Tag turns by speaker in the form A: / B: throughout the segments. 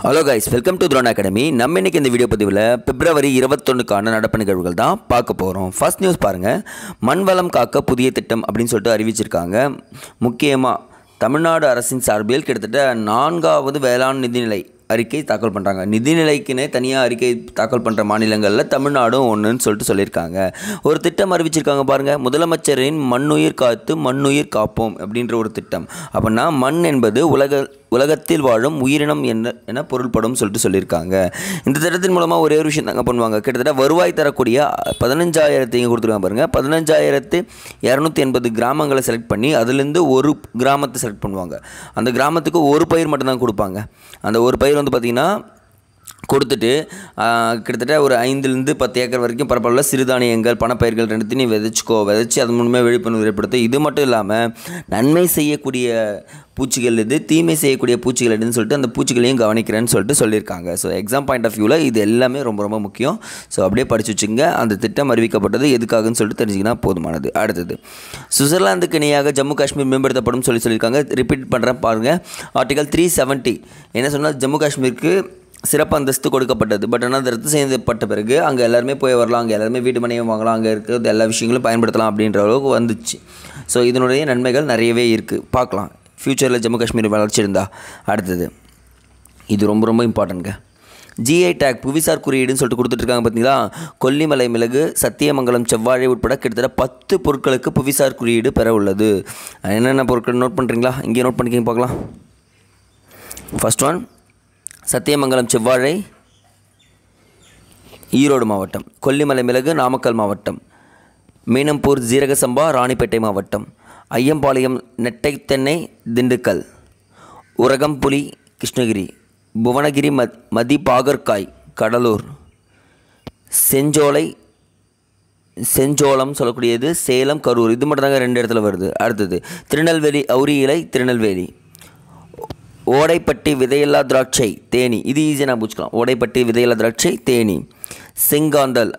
A: Hello guys, welcome to drone academy. நம்ம இன்றைக்கி இந்த வீடியோ பதிவில் பிப்ரவரி 21க்கான நடப்பு நிகழ்வுகள் தான் பார்க்க போகிறோம். ஃபர்ஸ்ட் நியூஸ் பாருங்கள். மண் வளம் காக்க புதிய திட்டம் அப்படின்னு சொல்லிட்டு அறிவிச்சிருக்காங்க. முக்கியமாக தமிழ்நாடு அரசின் சார்பில் கிட்டத்தட்ட 4வது வேளாண் நிதிநிலை அறிக்கை தாக்கல் பண்ணுறாங்க. நிதிநிலைக்குன்னே தனியாக அறிக்கை தாக்கல் பண்ணுற மாநிலங்களில் தமிழ்நாடும் ஒன்றுன்னு சொல்லிட்டு சொல்லியிருக்காங்க. ஒரு திட்டம் அறிவிச்சிருக்காங்க பாருங்கள். முதலமைச்சரின் மண்ணுயிர் காத்து மண்ணுயிர் காப்போம் அப்படின்ற ஒரு திட்டம். அப்படின்னா மண் என்பது உலகத்தில் வாழும் உயிரினம் என பொருள்படும் சொல்லிட்டு சொல்லியிருக்காங்க. இந்த திட்டத்தின் மூலமாக ஒரே ஒரு விஷயம் தாங்க பண்ணுவாங்க. கிட்டத்தட்ட வருவாய் தரக்கூடிய 15,000 இங்கே கொடுத்துருக்காங்க பாருங்கள். 15,280 கிராமங்களை செலக்ட் பண்ணி அதுலேருந்து ஒரு கிராமத்தை செலக்ட் பண்ணுவாங்க. அந்த கிராமத்துக்கு ஒரு பயிர் மட்டும்தான் கொடுப்பாங்க. அந்த ஒரு பயிர் வந்து பார்த்திங்கன்னா கொடுத்துட்டு கிட்டத்தட்ட ஒரு 5-10 ஏக்கர் வரைக்கும் பரப்பளவில் சிறுதானியங்கள் பணப்பயிர்கள் ரெண்டுத்தையும் விதைச்சி அது மூலமே விழிப்புணர்வு ஏற்படுத்தும். இது மட்டும் இல்லாமல் நன்மை செய்யக்கூடிய பூச்சிகள் எது, தீமை செய்யக்கூடிய பூச்சிகள் எதுன்னு சொல்லிட்டு அந்த பூச்சிகளையும் கவனிக்கிறேன்னு சொல்லிட்டு சொல்லியிருக்காங்க. ஸோ எக்ஸாம் பாயிண்ட் ஆஃப் வியூவில் இது எல்லாமே ரொம்ப ரொம்ப முக்கியம். ஸோ அப்படியே படித்து வச்சுங்க. அந்த திட்டம் அறிவிக்கப்பட்டது எதுக்காகன்னு சொல்லிட்டு தெரிஞ்சிங்கன்னா போதுமானது. அடுத்தது, சுவிட்சர்லாந்துக்கு இணையாக ஜம்மு காஷ்மீர் மேம்படுத்தப்படும் சொல்லியிருக்காங்க. ரிப்பீட் பண்ணுறேன் பாருங்கள். ஆர்டிகல் 370 என்ன சொன்னால், ஜம்மு காஷ்மீருக்கு சிறப்பு அந்தஸ்து கொடுக்கப்பட்டது. பட் ஆனால் அது ரத்து செய்யப்பட்ட பிறகு அங்கே எல்லாருமே போய் வரலாம், அங்கே எல்லாருமே வீட்டு மனையும் வாங்கலாம், அங்கே இருக்கிறது எல்லா விஷயங்களும் பயன்படுத்தலாம் அப்படின்ற அளவுக்கு வந்துச்சு. ஸோ இதனுடைய நன்மைகள் நிறையவே இருக்குது. பார்க்கலாம் ஃப்யூச்சரில் ஜம்மு காஷ்மீர் வளர்ச்சி இருந்தால். அடுத்தது, இது ரொம்ப ரொம்ப இம்பார்ட்டன்ட்ங்க. ஜிஐ டேக் புவிசார் குறியீடுன்னு சொல்லிட்டு கொடுத்துட்ருக்காங்க பார்த்தீங்களா. கொல்லிமலை மிளகு, சத்தியமங்கலம் செவ்வாழை உட்பட கிட்டத்தட்ட 10 பொருட்களுக்கு புவிசார் குறியீடு பெற உள்ளது. என்னென்ன பொருட்கள் நோட் பண்ணுறீங்களா? இங்கே நோட் பண்ணிக்கிங்க பார்க்கலாம். ஃபர்ஸ்ட் ஒன் சத்தியமங்கலம் செவ்வாழை ஈரோடு மாவட்டம், கொல்லிமலை மிளகு நாமக்கல் மாவட்டம், மீனம்பூர் ஜீரக சம்பா ராணிப்பேட்டை மாவட்டம், ஐயம்பாளையம் நெட்டை தென்னை திண்டுக்கல், உரகம்புலி கிருஷ்ணகிரி, புவனகிரி மதி பாகற்காய் கடலூர், செஞ்சோளம் சொல்லக்கூடியது சேலம் கரூர். இது மட்டும் தாங்க 2 இடத்துல வருது. அடுத்தது திருநெல்வேலி அவுரி இலை திருநெல்வேலி, ஓடைப்பட்டி விதையில்லா திராட்சை தேனி. இது ஈஸியாக நான் பூச்சிக்கலாம். ஓடைப்பட்டி விதையில்லா திராட்சை தேனி, செங்காந்தல்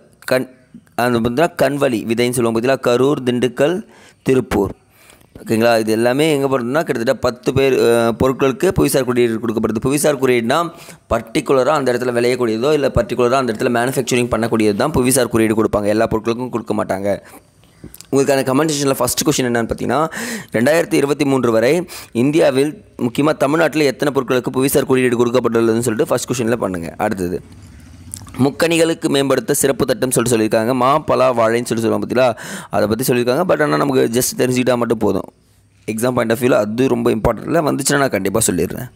A: கண்வலி விதைன்னு சொல்லுவோம் பார்த்தீங்களா, கரூர் திண்டுக்கல் திருப்பூர். ஓகேங்களா. இது எல்லாமே எங்கே போடுறதுனா கிட்டத்தட்ட 10 பொருட்களுக்கு புவிசார் குறியீடு கொடுக்கப்படுது. புவிசார் குறியீடுனா பர்டிகுலராக அந்த இடத்துல விளையக்கூடியதோ இல்லை பர்டிகுலராக அந்த இடத்துல மேனுஃபேக்சரிங் பண்ணக்கூடியது தான் புவிசார் குறியீடு கொடுப்பாங்க. எல்லா பொருட்களுக்கும் கொடுக்க மாட்டாங்க. உங்களுக்கான கமெண்ட் செக்ஷனில் ஃபஸ்ட்டு கொஸ்டின் என்னென்னு பார்த்தீங்கன்னா, 2023 வரை இந்தியாவில் முக்கியமாக தமிழ்நாட்டில் எத்தனை பொருட்களுக்கு புவிசார் குறியீடு கொடுக்கப்பட்டுள்ளதுன்னு சொல்லிட்டு ஃபஸ்ட் கொஸ்டினில் பண்ணுங்கள். அடுத்தது, முக்கணிகளுக்கு மேம்படுத்த சிறப்பு திட்டம் சொல்லியிருக்காங்க. மா பலா வாழைன்னு சொல்லுவாங்க பார்த்தீங்களா, அதை பற்றி சொல்லியிருக்காங்க. பட் ஆனால் நமக்கு ஜஸ்ட் தெரிஞ்சுக்கிட்டால் மட்டும் போதும். எக்ஸாம் பாயிண்ட் ஆஃப் வியூவில் அது ரொம்ப இம்பார்ட்டன்ட் இல்லை. வந்துச்சுன்னா நான் கண்டிப்பாக சொல்லிடுறேன்.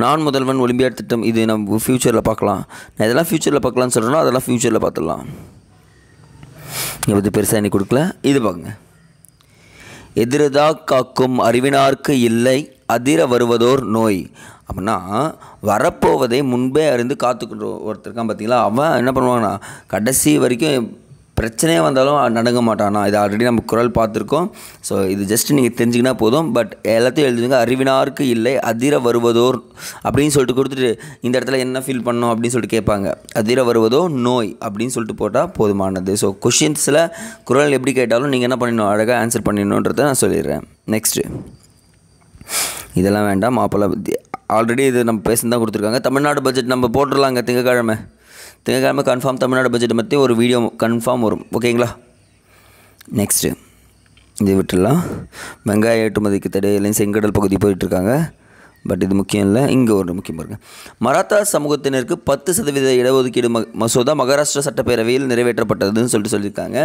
A: நான் முதல்வன் ஒலிம்பியாட் திட்டம், இது நம்ம ஃப்யூச்சரில் பார்க்கலாம். நான் இதெல்லாம் ஃப்யூச்சரில் பார்க்கலான்னு சொல்கிறேன்னா அதெல்லாம் ஃப்யூச்சரில் பார்த்துடலாம். இதை பற்றி பெருசாக இன்னைக்கு கொடுக்கல. இது பாருங்க. எதிரதா காக்கும் அறிவினார்க்கு இல்லை அதிர வருவதோர் நோய். அப்படின்னா வரப்போவதை முன்பே அறிந்து காத்துக்கிற ஒருத்தருக்கான் பார்த்தீங்களா, அவன் என்ன பண்ணுவான்னா கடைசி வரைக்கும் பிரச்சனையே வந்தாலும் நடங்க மாட்டானா. இது ஆல்ரெடி நம்ம குரல் பார்த்துருக்கோம். ஸோ இது ஜஸ்ட் நீங்கள் தெரிஞ்சிக்கினா போதும். பட் எல்லாத்தையும் எழுதுங்க. அறிவினார்க்கு இல்லை அதிர வருவதோர் அப்படின்னு சொல்லிட்டு கொடுத்துட்டு இந்த இடத்துல என்ன ஃபீல் பண்ணோம் அப்படின்னு சொல்லிட்டு கேட்பாங்க. அதிர வருவதோ நோய் அப்படின்னு சொல்லிட்டு போட்டால் போதுமானது. ஸோ கொஷின்ஸில் குரல் எப்படி கேட்டாலும் நீங்கள் என்ன பண்ணிடணும், அழகாக ஆன்சர் பண்ணிடணுன்றதை நான் சொல்லிடுறேன். நெக்ஸ்ட்டு, இதெல்லாம் வேண்டாம். மாப்பிள்ளை ஆல்ரெடி இது நம்ம பேசி தான் கொடுத்துருக்காங்க. தமிழ்நாடு பட்ஜெட் நம்ம போட்டுடலாங்க. திங்கக்கிழமை கன்ஃபார்ம் தமிழ்நாடு பட்ஜெட்டை பற்றி ஒரு வீடியோ கன்ஃபார்ம் வரும். ஓகேங்களா. நெக்ஸ்ட்டு, இது விட்டுடலாம். வெங்காய ஏற்றுமதிக்கு தடை இல்லைன்னு செங்கடல் பகுதி போயிட்டுருக்காங்க. பட் இது முக்கியம் இல்லை. இங்கே ஒரு முக்கியம் பாருங்கள். மராத்தா சமூகத்தினருக்கு 10% இடஒதுக்கீடு மசோதா மகாராஷ்டிரா சட்டப்பேரவையில் நிறைவேற்றப்பட்டதுன்னு சொல்லியிருக்காங்க.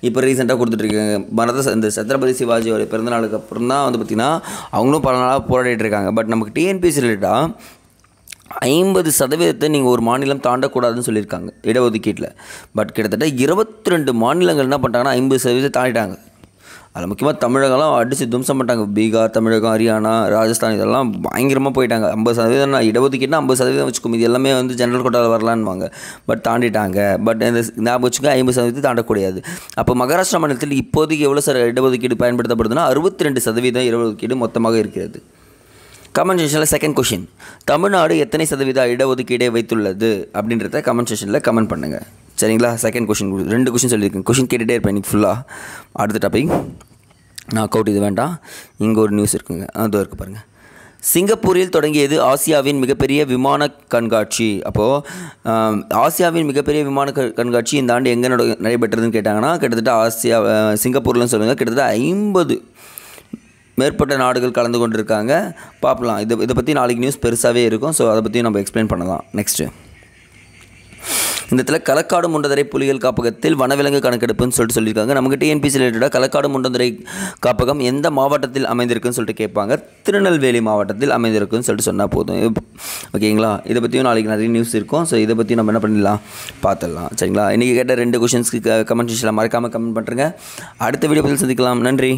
A: இப்போ ரீசெண்டாக கொடுத்துட்ருக்காங்க. இந்த சத்ரபதி சிவாஜியோட பிறந்தநாளுக்கு அப்புறம் தான் வந்து பார்த்திங்கன்னா அவங்களும் பல நாளாக போராடிட்டு இருக்காங்க. பட் நமக்கு டிஎன்பிஎஸ்சி ரிலேட்டாக 50% நீங்கள் ஒரு மாநிலம் தாண்டக்கூடாதுன்னு சொல்லியிருக்காங்க இடஒதுக்கீட்டில். பட் கிட்டத்தட்ட 22 மாநிலங்கள் என்ன பண்ணிட்டாங்கன்னா 50% தாண்டிட்டாங்க. அதில் முக்கியமாக தமிழகம்லாம் அடித்து துவம்சம் பண்ணிட்டாங்க. பீகார், தமிழகம், ஹரியானா, ராஜஸ்தான் இதெல்லாம் பயங்கரமாக போயிட்டாங்க. 50% இடஒதுக்கீடுனா 50% வச்சுக்கோம். இது எல்லாமே வந்து ஜென்ரல் கோட்டாவில் வரலான்வாங்க. பட் தாண்டிட்டாங்க. பட் இந்த ஞாபகம் வச்சுக்க 50% தாண்டக்கூடாது. அப்போ மகாராஷ்டிரா மாநிலத்தில் இப்போதைக்கு எவ்வளோ இடஒதுக்கீடு பயன்படுத்தப்படுதுன்னா 62% இடஒதுக்கீடு மொத்தமாக இருக்கிறது. கமெண்ட் செக்ஷனில் செகண்ட் கொஷின், தமிழ்நாடு எத்தனை சதவீத இடஒதுக்கீடை வைத்துள்ளது அப்படின்றத கமெண்ட் செக்ஷனில் கமெண்ட் பண்ணுங்கள். சரிங்களா. செகண்ட் கொஷின் 2 கொஷின் சொல்லியிருக்கேன். கொஷின் கேட்டுகிட்டே இருப்பேன் இன்றைக்கி ஃபுல்லாக. அடுத்த டாபிக் நாக் அவுட். இது வேண்டாம். இங்கே ஒரு நியூஸ் இருக்குங்க, அதுவும் இருக்குது பாருங்கள். சிங்கப்பூரில் தொடங்கியது ஆசியாவின் மிகப்பெரிய விமான கண்காட்சி. அப்போது ஆசியாவின் மிகப்பெரிய விமான கண்காட்சி இந்த ஆண்டு எங்கே நடைபெற்றதுன்னு கேட்டாங்கன்னா கிட்டத்தட்ட சிங்கப்பூர்லன்னு சொல்லுங்கள். கிட்டத்தட்ட 50 மேற்பட்ட நாடுகள் கலந்து கொண்டிருக்காங்க. பார்க்கலாம். இதை பற்றி நாளைக்கு நியூஸ் பெருசாகவே இருக்கும். ஸோ அதை பற்றி நம்ம எக்ஸ்பிளைன் பண்ணலாம். நெக்ஸ்ட்டு இந்த இடத்துல களக்காடு முண்டந்துறை புலிகள் காப்பகத்தில் வனவிலங்கு கணக்கெடுப்புன்னு சொல்லியிருக்காங்க. நமக்கு டிஎன்பிசி ரிலேட்டடாக களக்காடு முண்டந்துறை காப்பகம் எந்த மாவட்டத்தில் அமைந்திருக்குன்னு சொல்லிட்டு கேட்பாங்க. திருநெல்வேலி மாவட்டத்தில் அமைந்திருக்குன்னு சொல்லிட்டு சொன்னால் போதும். ஓகேங்களா? இதை பற்றியும் நாளைக்கு நிறைய நியூஸ் இருக்கும். ஸோ இதை பற்றி நம்ம என்ன பண்ணிடலாம், பார்த்துடலாம். சரிங்களா? இன்றைக்கி கேட்ட 2 கொஷின்ஸ்க்கு கமெண்ட் செக்ஷனில் மறக்காமல் கமெண்ட் பண்ணுறேங்க. அடுத்த வீடியோ பதில் சந்திக்கலாம். நன்றி.